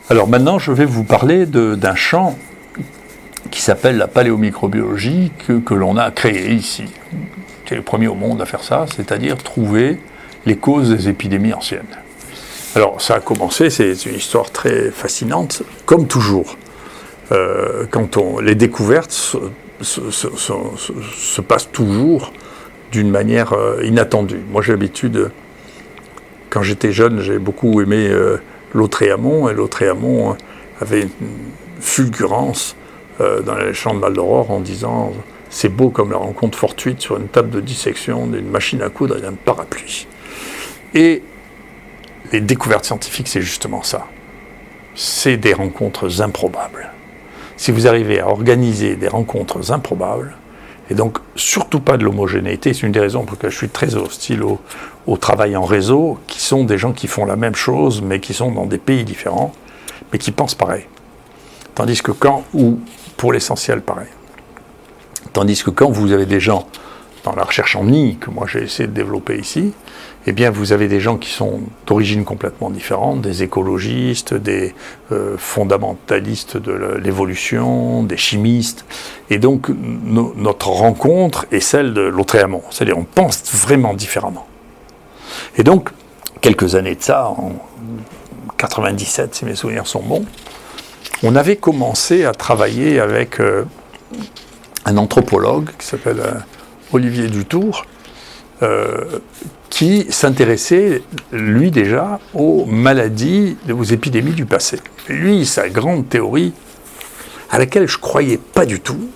Alors maintenant, je vais vous parler d'un champ qui s'appelle la paléomicrobiologie que l'on a créé ici. C'est le premier au monde à faire ça, c'est-à-dire trouver les causes des épidémies anciennes. Alors ça a commencé, c'est une histoire très fascinante, comme toujours. Quand les découvertes se passent toujours d'une manière inattendue. Moi j'ai l'habitude, quand j'étais jeune, j'ai beaucoup aimé Lautréamont, et Lautréamont avait une fulgurance dans les champs de Val-d'Aurore en disant « c'est beau comme la rencontre fortuite sur une table de dissection d'une machine à coudre et d'un parapluie ». Et les découvertes scientifiques, c'est justement ça. C'est des rencontres improbables. Si vous arrivez à organiser des rencontres improbables, et donc surtout pas de l'homogénéité, c'est une des raisons pour lesquelles je suis très hostile au travail en réseau, qui sont des gens qui font la même chose, mais qui sont dans des pays différents, mais qui pensent pareil. Tandis que ou pour l'essentiel pareil. Tandis que quand vous avez des gens dans la recherche en nid, que moi j'ai essayé de développer ici, eh bien vous avez des gens qui sont d'origine complètement différente, des écologistes, des fondamentalistes de l'évolution, des chimistes. Et donc notre rencontre est celle de Lautréamont, c'est-à-dire on pense vraiment différemment. Et donc, quelques années de ça, en 97 si mes souvenirs sont bons, on avait commencé à travailler avec un anthropologue qui s'appelle Olivier Dutour, qui s'intéressait, lui déjà, aux maladies, aux épidémies du passé. Et lui, sa grande théorie, à laquelle je ne croyais pas du tout,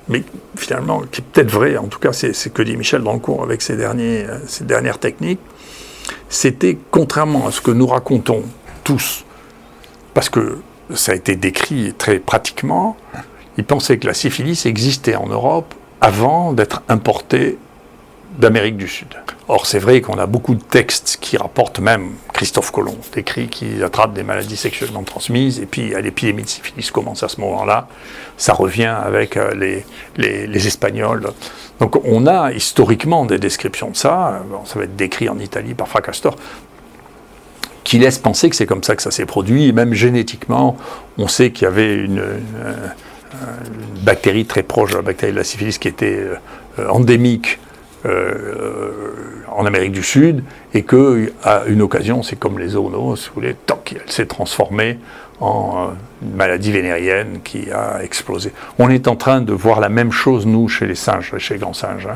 mais finalement, qui est peut-être vraie, en tout cas c'est ce que dit Michel Drancourt avec ses dernières techniques, c'était, contrairement à ce que nous racontons tous, parce que ça a été décrit très pratiquement, il pensait que la syphilis existait en Europe avant d'être importée d'Amérique du Sud. Or, c'est vrai qu'on a beaucoup de textes qui rapportent, même Christophe Colomb décrit qu'il attrape des maladies sexuellement transmises, et puis l'épidémie de syphilis commence à ce moment-là. Ça revient avec les Espagnols. Donc on a historiquement des descriptions de ça. Bon, ça va être décrit en Italie par Fracastor, qui laisse penser que c'est comme ça que ça s'est produit. Et même génétiquement, on sait qu'il y avait une bactérie très proche de la bactérie de la syphilis qui était endémique en Amérique du Sud, et qu'à une occasion, c'est comme les zoonoses, si vous voulez, toc, elle s'est transformée en une maladie vénérienne qui a explosé. On est en train de voir la même chose, nous, chez les singes, chez les grands singes.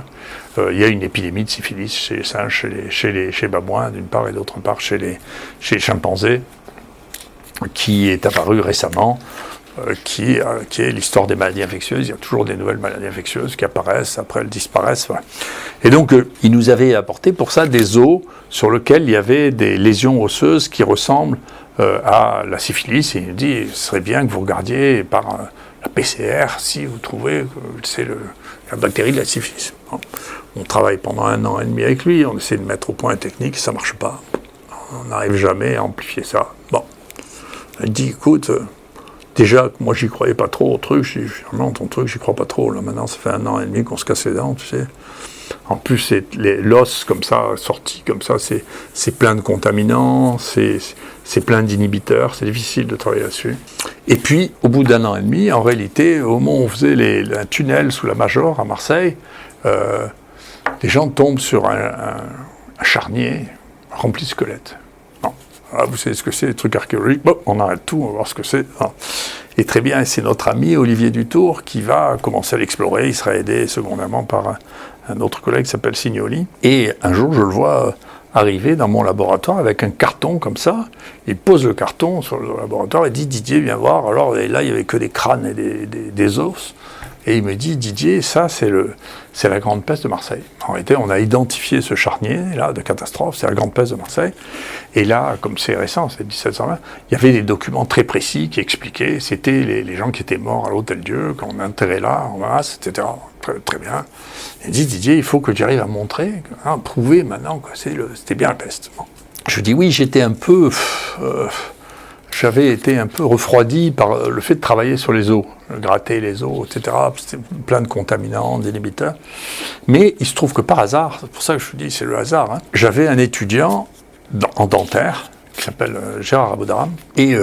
Il y a une épidémie de syphilis chez les singes, chez les babouins, d'une part, et d'autre part, chez les chimpanzés, qui est apparue récemment, qui est l'histoire des maladies infectieuses. Il y a toujours des nouvelles maladies infectieuses qui apparaissent, après elles disparaissent. Voilà. Et donc, il nous avait apporté pour ça des os sur lesquels il y avait des lésions osseuses qui ressemblent à la syphilis. Et il nous dit, ce serait bien que vous regardiez par la PCR si vous trouvez que c'est la bactérie de la syphilis. Bon. On travaille pendant 1 an et demi avec lui, on essaie de mettre au point une technique, ça ne marche pas. On n'arrive jamais à amplifier ça. Bon. Il dit, écoute... Déjà, moi, j'y croyais pas trop au truc. Je dis, finalement, ton truc, j'y crois pas trop. Là, maintenant, ça fait 1 an et demi qu'on se casse les dents, tu sais. En plus, l'os, comme ça, sorti comme ça, c'est plein de contaminants, c'est plein d'inhibiteurs, c'est difficile de travailler là-dessus. Et puis, au bout d'1 an et demi, en réalité, au moment où on faisait un tunnel sous la Major, à Marseille, les gens tombent sur un charnier rempli de squelettes. Ah, vous savez ce que c'est, les trucs archéologiques, bon, on arrête tout, on va voir ce que c'est. Ah. Et très bien, c'est notre ami Olivier Dutour qui va commencer à l'explorer. Il sera aidé secondamment par un autre collègue qui s'appelle Signoli. Et un jour, je le vois arriver dans mon laboratoire avec un carton comme ça. Il pose le carton sur le laboratoire et dit, Didier, viens voir. Alors et là, il n'y avait que des crânes et des os. Et il me dit, Didier, ça, c'est la grande peste de Marseille. En réalité, on a identifié ce charnier, là, de catastrophe, c'est la grande peste de Marseille. Et là, comme c'est récent, c'est 1720, il y avait des documents très précis qui expliquaient, c'était les gens qui étaient morts à l'Hôtel-Dieu, qu'on enterrait là, en masse, etc. Très, très bien. Il dit, Didier, il faut que tu arrives à montrer, à prouver maintenant que c'était bien la peste. Bon. Je dis, oui, j'étais un peu... j'avais été un peu refroidi par le fait de travailler sur les os, gratter les os, etc. C'était plein de contaminants, d'inhibiteurs. Mais il se trouve que par hasard, c'est pour ça que je vous dis c'est le hasard, hein, j'avais un étudiant en dentaire qui s'appelle Gérard Abodaram, et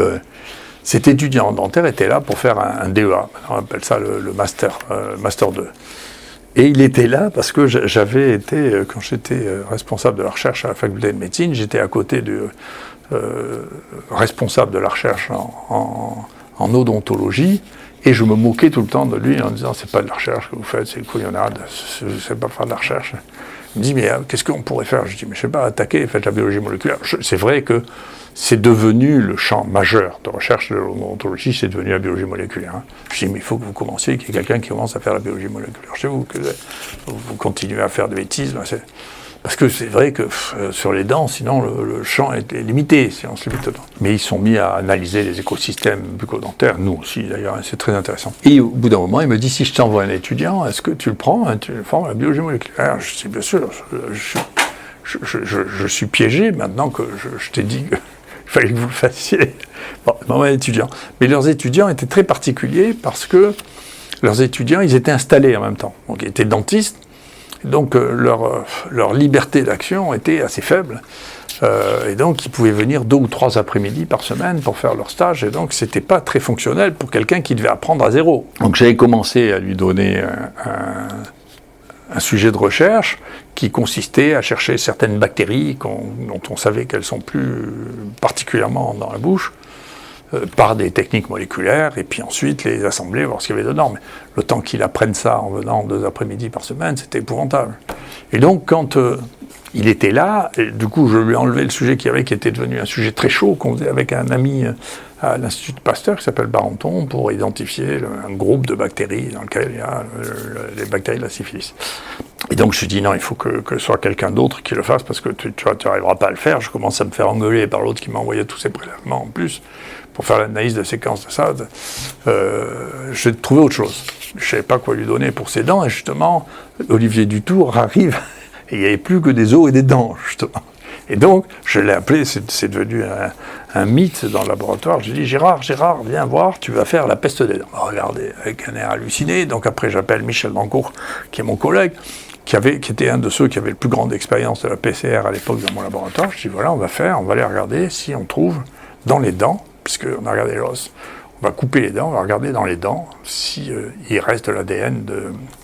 Cet étudiant en dentaire était là pour faire un DEA, on appelle ça le Master 2. Et il était là parce que j'avais été, quand j'étais responsable de la recherche à la faculté de médecine, j'étais à côté du responsable de la recherche en odontologie, et je me moquais tout le temps de lui en disant « c'est pas de la recherche que vous faites, c'est une couillonnade, c'est pas faire de la recherche ». Il me dit « mais qu'est-ce qu'on pourrait faire ?» Je dis « mais je sais pas, attaquer, faites la biologie moléculaire ». C'est vrai que c'est devenu le champ majeur de recherche de l'odontologie, c'est devenu la biologie moléculaire. Hein. Je dis, mais il faut que vous commenciez, qu'il y ait quelqu'un qui commence à faire la biologie moléculaire chez vous, que vous continuez à faire des bêtises. Ben parce que c'est vrai que sur les dents, sinon le champ est limité, si on se limite aux dents. Mais ils sont mis à analyser les écosystèmes bucco-dentaires, nous aussi d'ailleurs, c'est très intéressant. Et au bout d'un moment, il me dit, si je t'envoie un étudiant, est-ce que tu le prends, hein, tu le formes à la biologie moléculaire? Je dis, bien sûr, je suis piégé maintenant que je t'ai dit que il fallait que vous le fassiez. Bon, étudiants. Mais leurs étudiants étaient très particuliers parce que leurs étudiants, ils étaient installés en même temps. Donc, ils étaient dentistes. Donc, leur liberté d'action était assez faible. Et donc, ils pouvaient venir 2 ou 3 après-midi par semaine pour faire leur stage. Et donc, c'était pas très fonctionnel pour quelqu'un qui devait apprendre à zéro. Donc, j'avais commencé à lui donner un sujet de recherche qui consistait à chercher certaines bactéries dont on savait qu'elles sont plus particulièrement dans la bouche par des techniques moléculaires, et puis ensuite les assembler, voir ce qu'il y avait dedans. Mais le temps qu'il apprenne ça en venant 2 après-midi par semaine, c'était épouvantable. Et donc quand il était là, et du coup je lui ai enlevé le sujet qu'il y avait, qui était devenu un sujet très chaud, qu'on faisait avec un ami à l'Institut Pasteur qui s'appelle Barenton, pour identifier un groupe de bactéries dans lequel il y a les bactéries de la syphilis. Et donc je me suis dit non, il faut que ce soit quelqu'un d'autre qui le fasse, parce que tu n'arriveras pas à le faire. Je commence à me faire engueuler par l'autre qui m'a envoyé tous ces prélèvements en plus pour faire l'analyse de séquence de ça. Je vais trouver autre chose. Je ne savais pas quoi lui donner pour ses dents, et justement Olivier Dutour arrive et il n'y avait plus que des os et des dents, justement. Et donc, je l'ai appelé, c'est devenu un mythe dans le laboratoire. Je lui ai dit, Gérard, viens voir, tu vas faire la peste des dents. Regardez, avec un air halluciné. Donc après, j'appelle Michel Dancourt, qui est mon collègue, qui était un de ceux qui avait le plus grande expérience de la PCR à l'époque dans mon laboratoire. Je dis, voilà, on va aller regarder si on trouve dans les dents, puisqu'on a regardé l'os, on va couper les dents, on va regarder dans les dents si il reste de l'ADN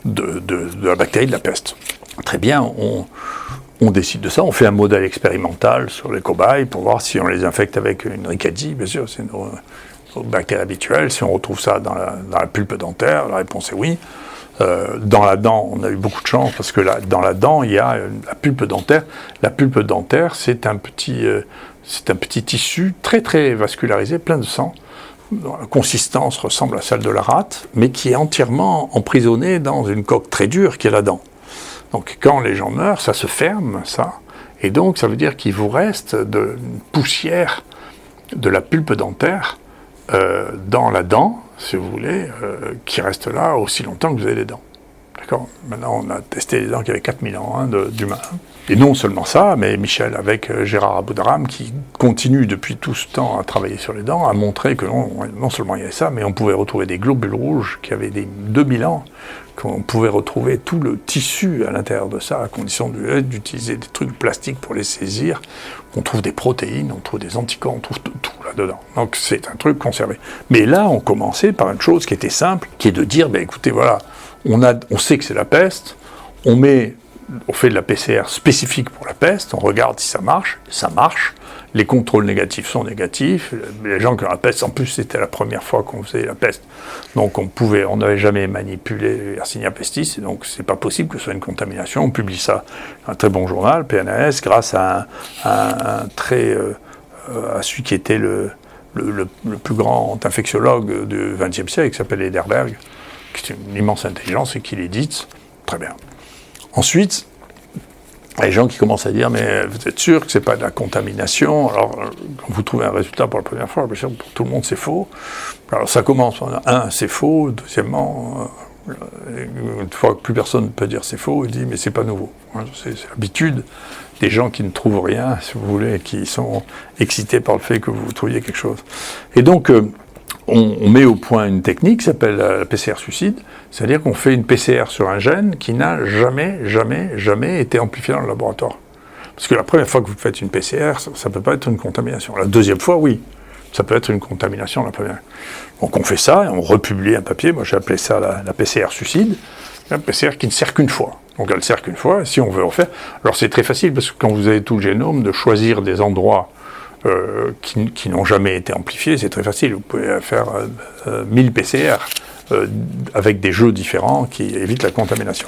de la bactérie de la peste. Très bien, on décide de ça, on fait un modèle expérimental sur les cobayes pour voir si on les infecte avec une rickettsie, bien sûr, c'est nos bactéries habituelles. Si on retrouve ça dans la pulpe dentaire, la réponse est oui. Dans la dent, on a eu beaucoup de chance parce que dans la dent, il y a la pulpe dentaire. La pulpe dentaire, c'est un petit tissu très très vascularisé, plein de sang, dont la consistance ressemble à celle de la rate, mais qui est entièrement emprisonné dans une coque très dure qui est la dent. Donc quand les gens meurent, ça se ferme, ça, et donc ça veut dire qu'il vous reste de poussière de la pulpe dentaire dans la dent, si vous voulez, qui reste là aussi longtemps que vous avez les dents. D'accord ? Maintenant, on a testé les dents qui avaient 4000 ans d'humains. Et non seulement ça, mais Michel, avec Gérard Aboudram, qui continue depuis tout ce temps à travailler sur les dents, a montré que non seulement il y avait ça, mais on pouvait retrouver des globules rouges qui avaient 2000 ans, qu'on pouvait retrouver tout le tissu à l'intérieur de ça, à condition d'utiliser des trucs plastiques pour les saisir. On trouve des protéines, on trouve des anticorps, on trouve tout là-dedans. Donc c'est un truc conservé. Mais là, on commençait par une chose qui était simple, qui est de dire, écoutez, voilà, on sait que c'est la peste, on fait de la PCR spécifique pour la peste, on regarde si ça marche, les contrôles négatifs sont négatifs, les gens qui ont la peste, en plus c'était la première fois qu'on faisait la peste, donc on n'avait jamais manipulé Yersinia pestis, et donc c'est pas possible que ce soit une contamination, on publie ça dans un très bon journal, PNAS, grâce à à celui qui était le plus grand infectiologue du XXe siècle, qui s'appelle Ederberg, qui est une immense intelligence et qui l'édite, très bien. Ensuite, il y a des gens qui commencent à dire, mais vous êtes sûr que ce n'est pas de la contamination? Alors, quand vous trouvez un résultat pour la première fois, bien sûr, pour tout le monde, c'est faux. Alors, ça commence, c'est faux. Deuxièmement, une fois que plus personne ne peut dire c'est faux, il dit, mais c'est pas nouveau. C'est l'habitude des gens qui ne trouvent rien, si vous voulez, qui sont excités par le fait que vous trouviez quelque chose. Et donc, on met au point une technique qui s'appelle la PCR suicide, c'est-à-dire qu'on fait une PCR sur un gène qui n'a jamais été amplifié dans le laboratoire. Parce que la première fois que vous faites une PCR, ça ne peut pas être une contamination. La deuxième fois, oui. Ça peut être une contamination la première. Donc on fait ça, et on republie un papier, moi j'ai appelé ça la PCR suicide, la PCR qui ne sert qu'une fois. Donc elle sert qu'une fois, et si on veut en faire... Alors c'est très facile, parce que quand vous avez tout le génome, de choisir des endroits qui n'ont jamais été amplifiés, c'est très facile. Vous pouvez faire 1000 PCR avec des jeux différents qui évitent la contamination.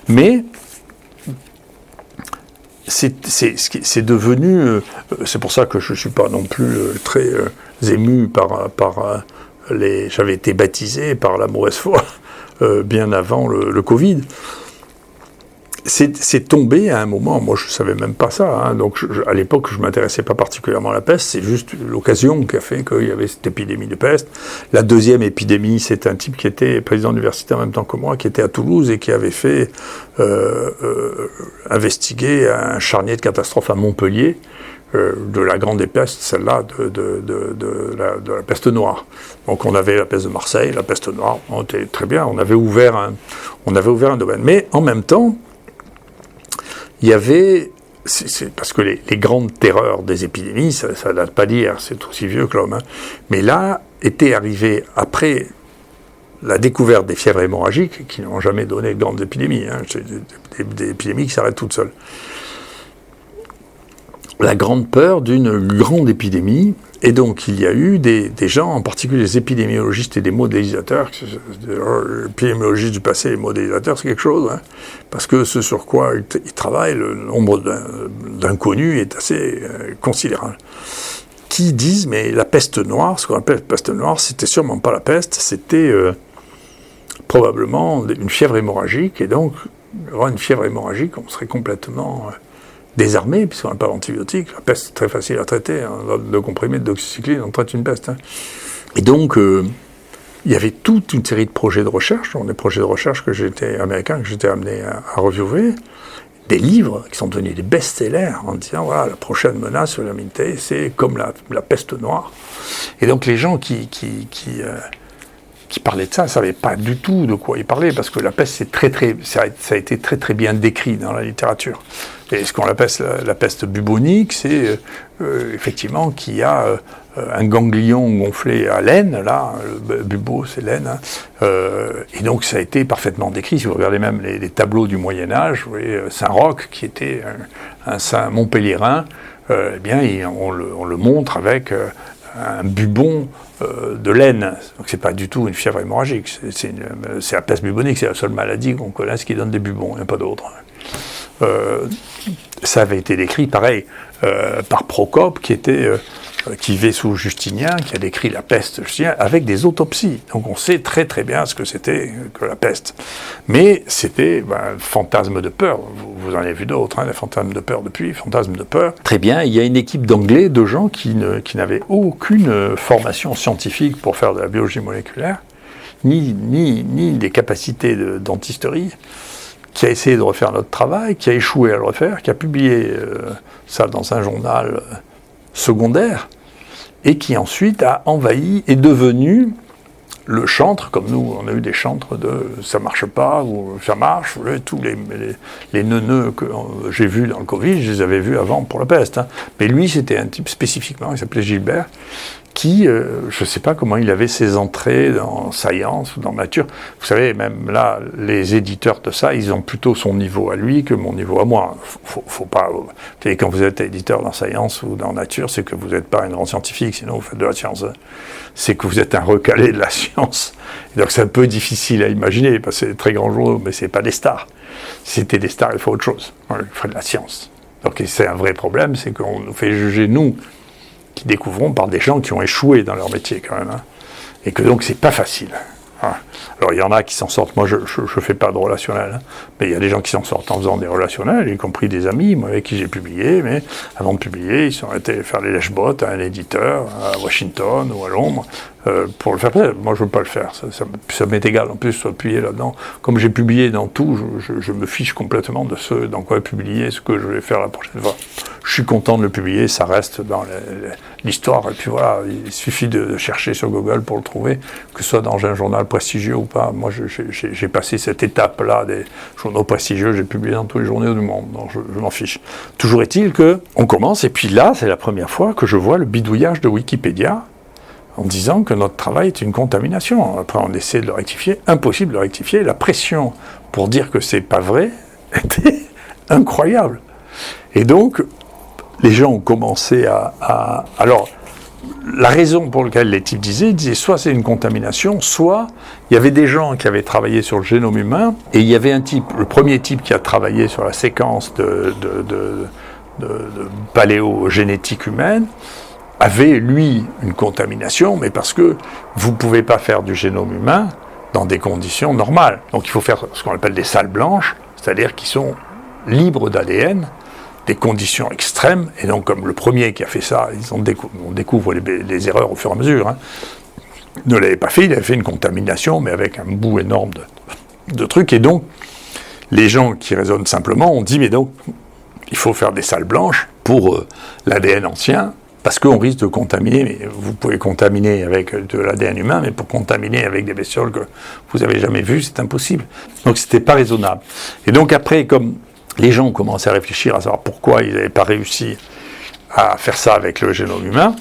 Mais c'est devenu... c'est pour ça que je ne suis pas non plus très ému par les... J'avais été baptisé par la mauvaise foi bien avant le Covid. C'est tombé à un moment, moi je ne savais même pas ça, hein, donc à l'époque je ne m'intéressais pas particulièrement à la peste, c'est juste l'occasion qui a fait qu'il y avait cette épidémie de peste. La deuxième épidémie, c'est un type qui était président d'université en même temps que moi, qui était à Toulouse et qui avait fait investiguer un charnier de catastrophe à Montpellier, de la grande peste, celle-là, de la peste noire. Donc on avait la peste de Marseille, la peste noire, on était très bien, on avait ouvert un domaine. Mais en même temps, il y avait, parce que les grandes terreurs des épidémies, ça date pas d'hier, c'est aussi vieux que l'homme, hein, mais là, était arrivé après la découverte des fièvres hémorragiques, qui n'ont jamais donné de grandes épidémies, hein, c'est des épidémies qui s'arrêtent toutes seules. La grande peur d'une grande épidémie, et donc il y a eu des gens, en particulier les épidémiologistes et des modélisateurs, l'épidémiologiste du passé et les modélisateurs, c'est quelque chose, hein, parce que ce sur quoi ils travaillent, le nombre d'inconnus est assez considérable, qui disent, mais la peste noire, ce qu'on appelle la peste noire, c'était sûrement pas la peste, c'était probablement une fièvre hémorragique, et donc, avoir une fièvre hémorragique, on serait complètement... désarmé, puisqu'on n'a pas d'antibiotiques. La peste, c'est très facile à traiter. Hein. De comprimés de doxycycline, on traite une peste. Hein. Et donc, il y avait toute une série de projets de recherche, des projets de recherche que j'étais amené à reviewer, des livres qui sont devenus des best-sellers en disant, voilà, la prochaine menace sur l'humanité, c'est comme la peste noire. Et donc, les gens qui parlaient de ça ne savaient pas du tout de quoi ils parlaient, parce que la peste, ça a été très très bien décrit dans la littérature. Et ce qu'on appelle la peste bubonique, c'est effectivement qu'il y a un ganglion gonflé à l'aine, là, le bubo c'est l'aine, hein, et donc ça a été parfaitement décrit. Si vous regardez même les tableaux du Moyen-Âge, vous voyez Saint-Roch, qui était un saint montpelliérain, eh bien on le montre avec un bubon de laine. Donc c'est pas du tout une fièvre hémorragique, c'est la peste bubonique, c'est la seule maladie qu'on connaisse qui donne des bubons, il n'y a pas d'autre. Ça avait été décrit, pareil, par Procope, qui vivait sous Justinien, qui a décrit la peste Justinien avec des autopsies. Donc on sait très très bien ce que c'était que la peste. Mais c'était un fantasme de peur. Vous en avez vu d'autres, hein, les fantasmes de peur depuis, fantasmes de peur. Très bien, il y a une équipe d'Anglais, de gens qui n'avaient aucune formation scientifique pour faire de la biologie moléculaire, ni des capacités de dentisterie, qui a essayé de refaire notre travail, qui a échoué à le refaire, qui a publié ça dans un journal secondaire, et qui ensuite a envahi, est devenu le chantre, comme nous, on a eu des chantres de « ça marche pas » ou « ça marche », tous les neuneux que j'ai vus dans le Covid, je les avais vus avant pour la peste. Hein. Mais lui, c'était un type spécifiquement, il s'appelait Gilbert, qui, je ne sais pas comment il avait ses entrées dans Science ou dans Nature. Vous savez, même là, les éditeurs de ça, ils ont plutôt son niveau à lui que mon niveau à moi. Faut pas... Vous savez, quand vous êtes éditeur dans Science ou dans Nature, c'est que vous n'êtes pas un grand scientifique, sinon vous faites de la science. Hein. C'est que vous êtes un recalé de la science. Et donc c'est un peu difficile à imaginer, parce que c'est des très grands journaux, mais c'est pas des stars. Si c'était des stars, il faut autre chose. Il faut de la science. Donc c'est un vrai problème, c'est qu'on nous fait juger, nous, qui découvrons par des gens qui ont échoué dans leur métier quand même, hein, et que donc c'est pas facile. Hein. Alors il y en a qui s'en sortent, moi je fais pas de relationnel, hein, mais il y a des gens qui s'en sortent en faisant des relationnels, y compris des amis moi, avec qui j'ai publié, mais avant de publier, ils sont allés faire les lèche-bottes à un éditeur à Washington ou à Londres pour le faire. Moi je veux pas le faire, ça m'est égal, en plus appuyer là-dedans. Comme j'ai publié dans tout, je me fiche complètement de ce dans quoi publier, ce que je vais faire la prochaine fois. Je suis content de le publier, ça reste dans l'histoire, et puis voilà, il suffit de chercher sur Google pour le trouver, que ce soit dans un journal prestigieux ou pas. Moi, j'ai passé cette étape-là des journaux prestigieux, j'ai publié dans tous les journaux du monde, donc je m'en fiche. Toujours est-il qu'on commence, et puis là, c'est la première fois que je vois le bidouillage de Wikipédia, en disant que notre travail est une contamination. Après, on essaie de le rectifier. Impossible de le rectifier. La pression pour dire que c'est pas vrai était incroyable. Et donc, les gens ont commencé alors, la raison pour laquelle les types disaient soit c'est une contamination, soit il y avait des gens qui avaient travaillé sur le génome humain, et il y avait un type, le premier type qui a travaillé sur la séquence de paléogénétique humaine, avait, lui, une contamination, mais parce que vous ne pouvez pas faire du génome humain dans des conditions normales. Donc il faut faire ce qu'on appelle des salles blanches, c'est-à-dire qui sont libres d'ADN, des conditions extrêmes, et donc comme le premier qui a fait ça, on découvre les erreurs au fur et à mesure, hein, ne l'avait pas fait, il avait fait une contamination, mais avec un bout énorme de trucs, et donc les gens qui raisonnent simplement ont dit, mais donc, il faut faire des salles blanches pour l'ADN ancien, parce qu'on risque de contaminer, mais vous pouvez contaminer avec de l'ADN humain, mais pour contaminer avec des bestioles que vous n'avez jamais vues, c'est impossible. Donc c'était pas raisonnable. Et donc après, comme les gens ont commencé à réfléchir à savoir pourquoi ils n'avaient pas réussi à faire ça avec le génome humain.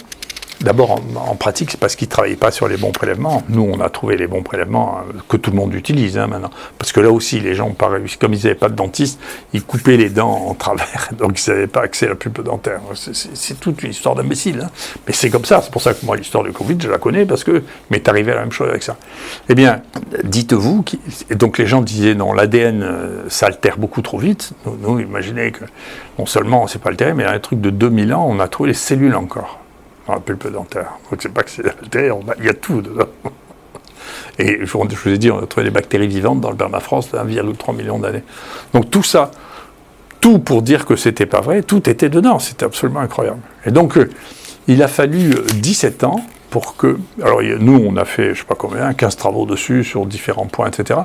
D'abord, en pratique, c'est parce qu'ils ne travaillaient pas sur les bons prélèvements. Nous, on a trouvé les bons prélèvements que tout le monde utilise maintenant. Parce que là aussi, les gens n'ont pas réussi. Comme ils n'avaient pas de dentiste, ils coupaient les dents en travers, donc ils n'avaient pas accès à la pulpe dentaire. C'est toute une histoire d'imbécile. Hein. Mais c'est comme ça. C'est pour ça que moi, l'histoire du Covid, je la connais, parce que m'est arrivé la même chose avec ça. Eh bien, dites-vous, et donc les gens disaient, non, l'ADN, ça altère beaucoup trop vite. Nous imaginez que non seulement on ne s'est pas altéré, mais un truc de 2000 ans, on a trouvé les cellules encore. Dans la pulpe dentaire. Donc c'est pas que c'est altéré, il y a tout dedans. Et je vous ai dit, on a trouvé des bactéries vivantes dans le permafrost, 1,3 million d'années. Donc tout ça, tout pour dire que c'était pas vrai, tout était dedans, c'était absolument incroyable. Et donc, il a fallu 17 ans pour que... Alors nous, on a fait, je sais pas combien, 15 travaux dessus, sur différents points, etc.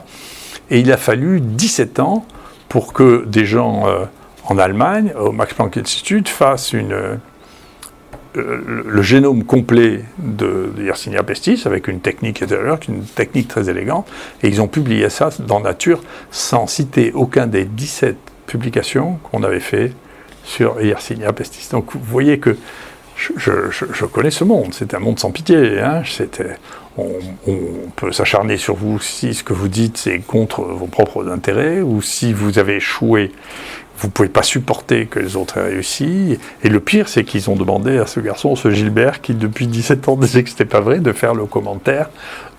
Et il a fallu 17 ans pour que des gens en Allemagne, au Max Planck Institute, fassent le génome complet de Yersinia pestis avec une technique très élégante, et ils ont publié ça dans Nature sans citer aucun des 17 publications qu'on avait fait sur Yersinia pestis. Donc vous voyez que je connais ce monde, c'est un monde sans pitié. Hein. On peut s'acharner sur vous si ce que vous dites c'est contre vos propres intérêts, ou si vous avez échoué, vous ne pouvez pas supporter que les autres aient réussi. Et le pire, c'est qu'ils ont demandé à ce garçon, ce Gilbert, qui depuis 17 ans disait que ce n'était pas vrai, de faire le commentaire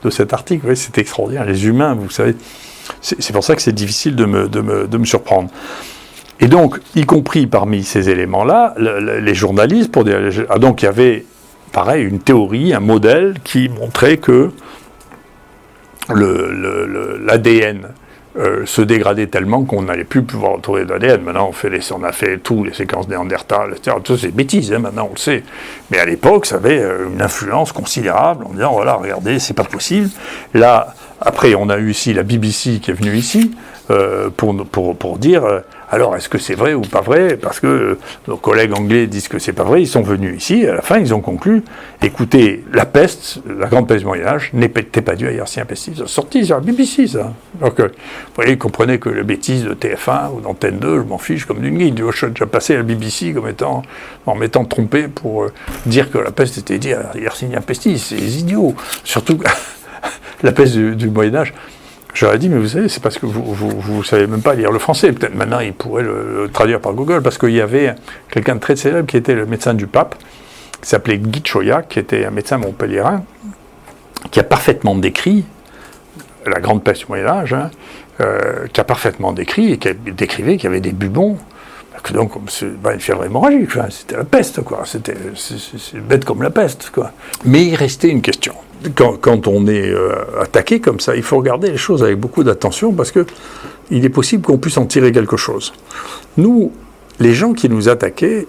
de cet article. Oui, c'est extraordinaire. Les humains, vous savez, c'est pour ça que c'est difficile de me surprendre. Et donc, y compris parmi ces éléments-là, les journalistes, pour dire... donc il y avait, pareil, une théorie, un modèle qui montrait que l'ADN se dégradait tellement qu'on n'allait plus pouvoir retrouver de l'ADN. Maintenant, on a fait tous les séquences néandertales, etc. Tout ça, c'est bêtises, hein, maintenant on le sait. Mais à l'époque, ça avait une influence considérable en disant, voilà, regardez, c'est pas possible. Là, après, on a eu ici la BBC qui est venue ici pour dire... alors, est-ce que c'est vrai ou pas vrai? Parce que nos collègues anglais disent que c'est pas vrai. Ils sont venus ici, et à la fin, ils ont conclu, écoutez, la peste, la grande peste du Moyen-Âge, n'était pas due à Yersinia pestis. C'est sorti sur la BBC, ça. Donc, vous voyez, comprenez que les bêtises de TF1 ou d'Antenne 2, je m'en fiche comme d'une guide. Je suis déjà passé à la BBC en m'étant trompé pour dire que la peste était due à Yersinia pestis. C'est des idiots. Surtout la peste du Moyen-Âge. J'aurais dit, mais vous savez, c'est parce que vous savez même pas lire le français. Peut-être maintenant, il pourrait le traduire par Google, parce qu'il y avait quelqu'un de très célèbre qui était le médecin du pape, qui s'appelait Guy de Chauliac, qui était un médecin montpelliérain, qui a parfaitement décrit la grande peste du Moyen-Âge, qui a parfaitement décrit, et qui décrivait qu'il y avait des bubons, donc c'est une fièvre hémorragique, c'était la peste, quoi. C'est bête comme la peste, quoi. Mais il restait une question. Quand on est attaqué comme ça, il faut regarder les choses avec beaucoup d'attention, parce que il est possible qu'on puisse en tirer quelque chose. Nous, les gens qui nous attaquaient,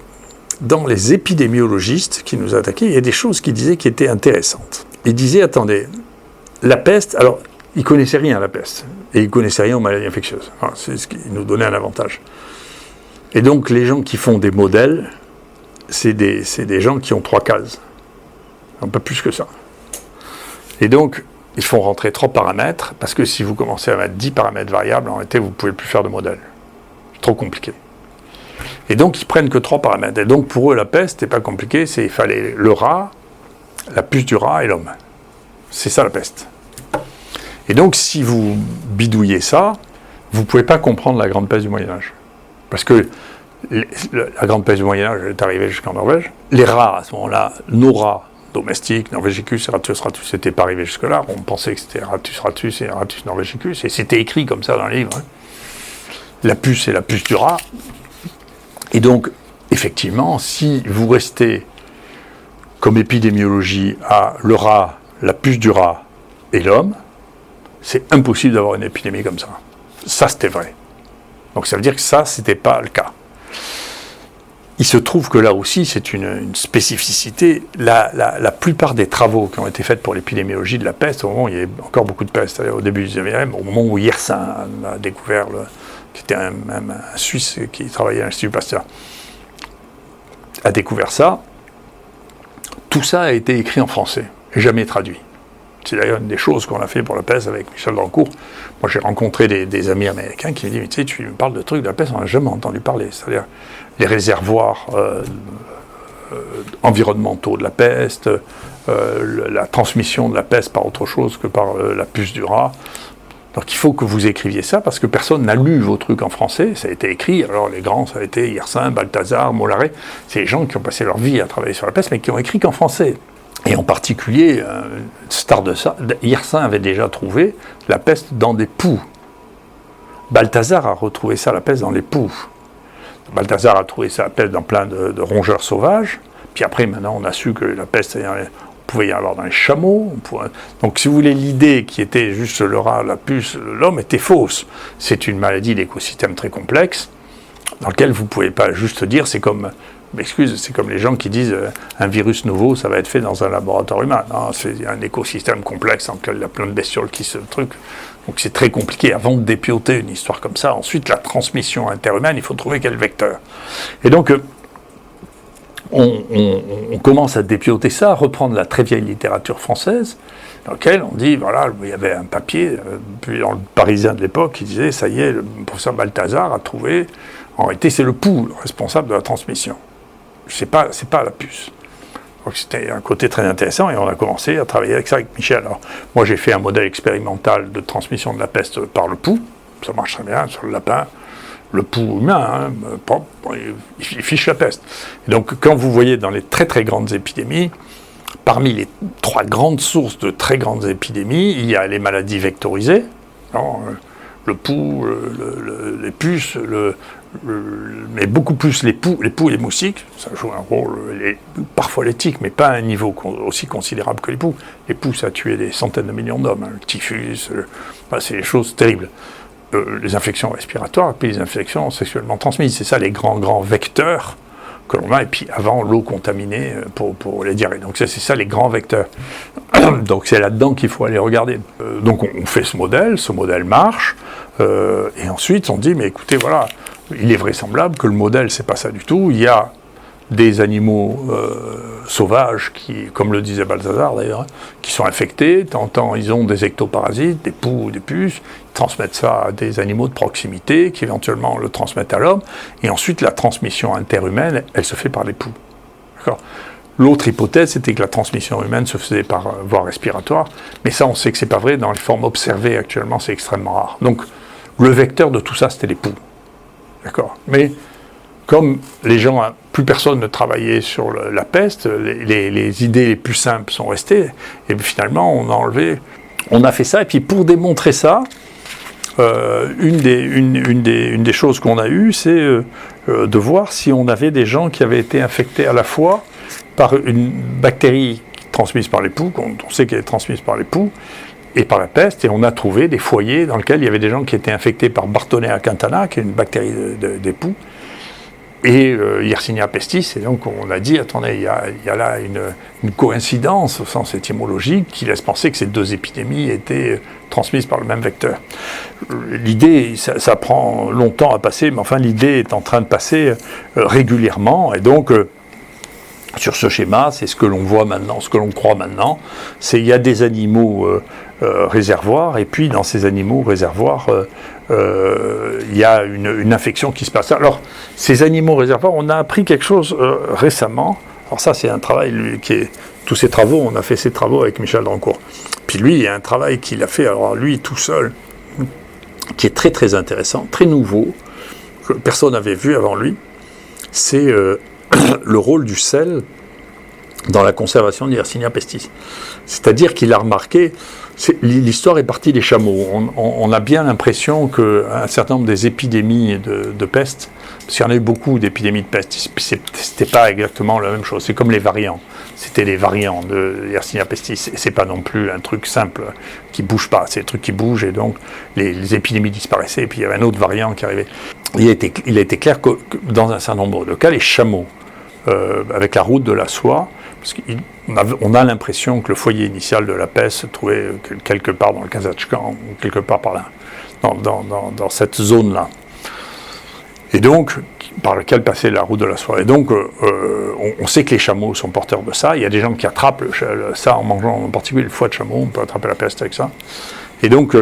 dans les épidémiologistes qui nous attaquaient, il y a des choses qu'ils disaient qui étaient intéressantes. Ils disaient, attendez, la peste, alors, ils ne connaissaient rien à la peste, et ils ne connaissaient rien aux maladies infectieuses. Alors, c'est ce qui nous donnait un avantage. Et donc, les gens qui font des modèles, c'est des gens qui ont 3 cases. Un peu plus que ça. Et donc, ils font rentrer 3 paramètres, parce que si vous commencez à mettre 10 paramètres variables, en réalité, vous ne pouvez plus faire de modèle. C'est trop compliqué. Et donc, ils prennent que 3 paramètres. Et donc, pour eux, la peste, c'était pas compliqué, il fallait le rat, la puce du rat et l'homme. C'est ça la peste. Et donc, si vous bidouillez ça, vous ne pouvez pas comprendre la grande peste du Moyen-Âge. Parce que la grande peste du Moyen-Âge est arrivée jusqu'en Norvège. Les rats, à ce moment-là, nos rats domestiques, Norvegicus, Rattus, c'était pas arrivé jusque-là. On pensait que c'était Rattus et Rattus Norvegicus, et c'était écrit comme ça dans les livres. Hein. La puce, c'est la puce du rat. Et donc, effectivement, si vous restez comme épidémiologie à le rat, la puce du rat et l'homme, c'est impossible d'avoir une épidémie comme ça. Ça, c'était vrai. Donc ça veut dire que ça, c'était pas le cas. Il se trouve que là aussi, c'est une spécificité. La plupart des travaux qui ont été faits pour l'épidémiologie de la peste, au moment où il y avait encore beaucoup de peste, au début du 19e, au moment où Yersin a découvert, qui était un Suisse qui travaillait à l'Institut Pasteur, a découvert ça, tout ça a été écrit en français, et jamais traduit. C'est d'ailleurs une des choses qu'on a fait pour la peste avec Michel Drancourt. Moi, j'ai rencontré des amis américains qui me disent, mais tu sais, tu me parles de trucs de la peste, on n'a jamais entendu parler. C'est-à-dire les réservoirs environnementaux de la peste, la transmission de la peste par autre chose que par la puce du rat. Donc il faut que vous écriviez ça, parce que personne n'a lu vos trucs en français. Ça a été écrit, alors les grands, ça a été Yersin, Balthazar, Mollaret. C'est les gens qui ont passé leur vie à travailler sur la peste, mais qui ont écrit qu'en français. Et en particulier, star de ça, Yersin avait déjà trouvé la peste dans des poux. Balthazar a retrouvé ça, la peste, dans les poux. Balthazar a trouvé ça, la peste, dans plein de rongeurs sauvages. Puis après, maintenant, on a su que la peste, on pouvait y avoir dans les chameaux. Donc, si vous voulez, l'idée qui était juste le rat, la puce, l'homme, était fausse. C'est une maladie d'écosystème très complexe, dans lequel vous ne pouvez pas juste dire, c'est comme... c'est comme les gens qui disent un virus nouveau, ça va être fait dans un laboratoire humain. Non, c'est un écosystème complexe dans lequel il y a plein de bestioles qui se truquent. Donc c'est très compliqué. Avant de dépioter une histoire comme ça, ensuite la transmission interhumaine, il faut trouver quel vecteur. Et donc on commence à dépioter ça, à reprendre la très vieille littérature française, dans laquelle on dit, voilà, il y avait un papier, dans le Parisien de l'époque, qui disait, ça y est, le professeur Balthazar a trouvé, en réalité c'est le pouls responsable de la transmission. C'est pas la puce. Donc c'était un côté très intéressant, et on a commencé à travailler avec ça avec Michel. Alors, moi j'ai fait un modèle expérimental de transmission de la peste par le pouls, ça marche très bien sur le lapin. Le pouls humain, il fiche la peste. Et donc quand vous voyez dans les très très grandes épidémies, parmi les 3 grandes sources de très grandes épidémies, il y a les maladies vectorisées, le pouls, les puces, mais beaucoup plus les poux et les moustiques, ça joue un rôle, parfois les tiques, mais pas à un niveau aussi considérable que les poux. Les poux, ça a tué des centaines de millions d'hommes, le typhus, c'est des choses terribles. Les infections respiratoires, et puis les infections sexuellement transmises, c'est ça les grands vecteurs que l'on a, et puis avant l'eau contaminée pour les diarrhées. Donc c'est ça les grands vecteurs. Donc c'est là-dedans qu'il faut aller regarder. Donc on fait ce modèle marche, et ensuite on dit, mais écoutez, voilà, il est vraisemblable que le modèle, c'est pas ça du tout. Il y a des animaux sauvages qui, comme le disait Balthazar d'ailleurs, qui sont infectés. De temps en temps, ils ont des ectoparasites, des poux ou des puces. Ils transmettent ça à des animaux de proximité, qui éventuellement le transmettent à l'homme. Et ensuite, la transmission interhumaine, elle se fait par les poux. D'accord ? L'autre hypothèse, c'était que la transmission humaine se faisait par voie respiratoire. Mais ça, on sait que c'est pas vrai. Dans les formes observées actuellement, c'est extrêmement rare. Donc, le vecteur de tout ça, c'était les poux. D'accord ? Mais comme plus personne ne travaillait sur la peste, les idées les plus simples sont restées, et puis finalement on a fait ça, et puis pour démontrer ça, une des choses qu'on a eues, c'est de voir si on avait des gens qui avaient été infectés à la fois par une bactérie transmise par les poux, on sait qu'elle est transmise par les poux, et par la peste, et on a trouvé des foyers dans lesquels il y avait des gens qui étaient infectés par Bartonella quintana, qui est une bactérie des poux, et Yersinia pestis, et donc on a dit, attendez, il y a là une coïncidence au sens étymologique qui laisse penser que ces 2 épidémies étaient transmises par le même vecteur. L'idée, ça prend longtemps à passer, mais enfin l'idée est en train de passer régulièrement, et donc sur ce schéma, c'est ce que l'on voit maintenant, ce que l'on croit maintenant, c'est qu'il y a des animaux réservoirs, et puis dans ces animaux réservoirs, il y a une infection qui se passe. Alors, ces animaux réservoirs, on a appris quelque chose récemment, Alors ça, c'est un travail, lui, tous ces travaux, on a fait ces travaux avec Michel Drancourt. Puis lui, il y a un travail qu'il a fait, alors lui, tout seul, qui est très très intéressant, très nouveau, que personne n'avait vu avant lui. C'est le rôle du sel dans la conservation d'Yersinia pestis. C'est-à-dire qu'il a remarqué, l'histoire est partie des chameaux. On a bien l'impression qu'un certain nombre des épidémies de peste, parce qu'il y en a eu beaucoup d'épidémies de peste, c'était pas exactement la même chose. C'est comme les variants. C'était les variants de Yersinia pestis. Et c'est pas non plus un truc simple qui bouge pas. C'est des trucs qui bougent et donc les épidémies disparaissaient et puis il y avait un autre variant qui arrivait. Il a été clair que dans un certain nombre de cas, les chameaux, avec la route de la soie, parce qu'on a l'impression que le foyer initial de la peste se trouvait quelque part dans le Kazakhstan, ou quelque part par là, dans cette zone-là. Et donc, par lequel passait la route de la soie. Et donc, on sait que les chameaux sont porteurs de ça. Il y a des gens qui attrapent ça en mangeant, en particulier le foie de chameau. On peut attraper la peste avec ça. Et donc,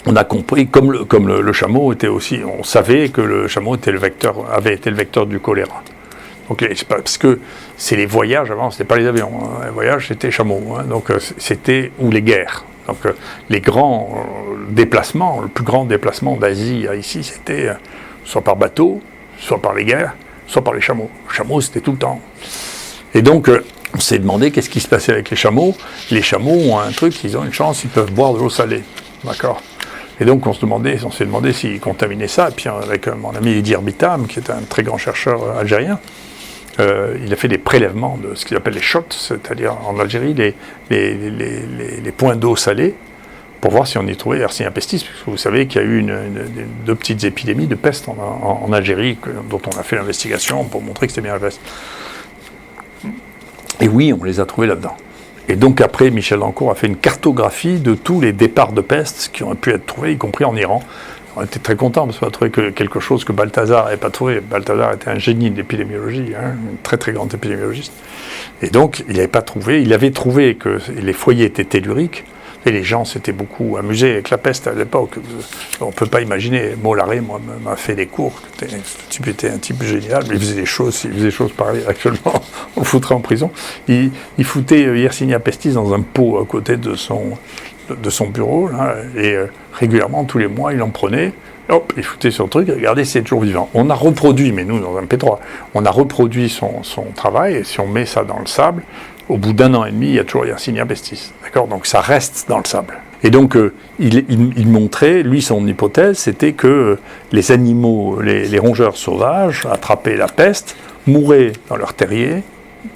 on a compris, comme le chameau était aussi, on savait que le chameau avait été le vecteur du choléra. Donc, parce que c'est les voyages avant, c'était pas les avions. Hein. Les voyages, c'était chameau. Hein. Donc, ou les guerres. Donc, les grands déplacements, le plus grand déplacement d'Asie à ici, c'était soit par bateau, soit par les guerres, soit par les chameaux. Les chameaux, c'était tout le temps. Et donc, on s'est demandé qu'est-ce qui se passait avec les chameaux. Les chameaux ont un truc, ils ont une chance, ils peuvent boire de l'eau salée. D'accord ? Et donc, on s'est demandé s'ils contaminaient ça. Et puis, avec mon ami Eddie Erbitam, qui est un très grand chercheur algérien, il a fait des prélèvements de ce qu'ils appellent les shots, c'est-à-dire en Algérie, les points d'eau salée, pour voir si on y trouvait Yersinia pestis, parce que vous savez qu'il y a eu deux petites épidémies de peste en Algérie, dont on a fait l'investigation pour montrer que c'était bien la peste. Et oui, on les a trouvés là-dedans. Et donc après, Michel Drancourt a fait une cartographie de tous les départs de peste qui auraient pu être trouvés, y compris en Iran. On était très contents parce qu'on a trouvé quelque chose que Balthazar n'avait pas trouvé. Balthazar était un génie de l'épidémiologie, un très très grand épidémiologiste. Et donc, il avait trouvé que les foyers étaient telluriques, et les gens s'étaient beaucoup amusés avec la peste à l'époque. On ne peut pas imaginer, Mollaret, moi, m'a fait des cours, ce type était un type génial, mais il faisait des choses pareilles. Actuellement, on le foutrait en prison. Il foutait Yersinia pestis dans un pot à côté de son bureau, là, et régulièrement, tous les mois, il en prenait, hop, il foutait sur le truc, et regardez, c'est toujours vivant. On a reproduit, mais nous, dans un P3, on a reproduit son travail, et si on met ça dans le sable, au bout d'1 an et demi, il y a toujours Yersinia pestis. D'accord ? Donc ça reste dans le sable. Et donc, il montrait, lui, son hypothèse, c'était que les animaux, les rongeurs sauvages, attrapaient la peste, mouraient dans leur terrier,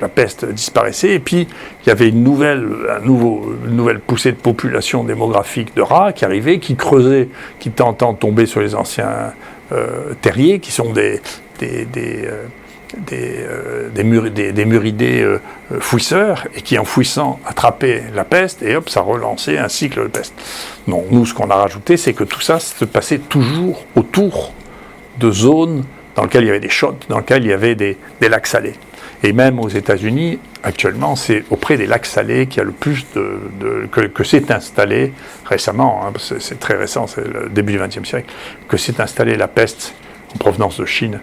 la peste disparaissait, et puis il y avait une nouvelle poussée de population démographique de rats qui arrivait, qui creusait, qui tentant de tomber sur les anciens terriers, qui sont des muridés fouisseurs, et qui en fouissant attrapaient la peste, et hop, ça relançait un cycle de peste. Non, nous, ce qu'on a rajouté, c'est que tout ça se passait toujours autour de zones dans lesquelles il y avait des shots, dans lesquelles il y avait des lacs salés. Et même aux États-Unis, actuellement, c'est auprès des lacs salés qu'il y a le plus que s'est installé récemment, hein, c'est très récent, c'est le début du XXe siècle, que s'est installée la peste en provenance de Chine.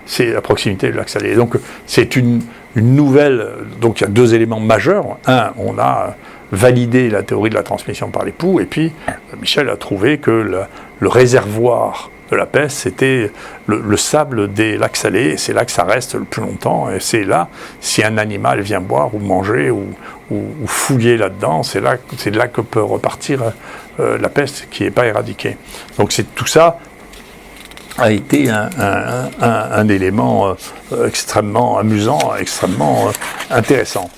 C'est à proximité du lac Salé. Et donc, c'est une nouvelle. Donc, il y a deux éléments majeurs. Un, on a validé la théorie de la transmission par les poux, et puis Michel a trouvé que le réservoir de la peste, c'était le sable des lacs salés, et c'est là que ça reste le plus longtemps, et c'est là, si un animal vient boire ou manger ou fouiller là-dedans, c'est là que peut repartir la peste qui n'est pas éradiquée. Donc tout ça a été un élément extrêmement amusant, extrêmement intéressant.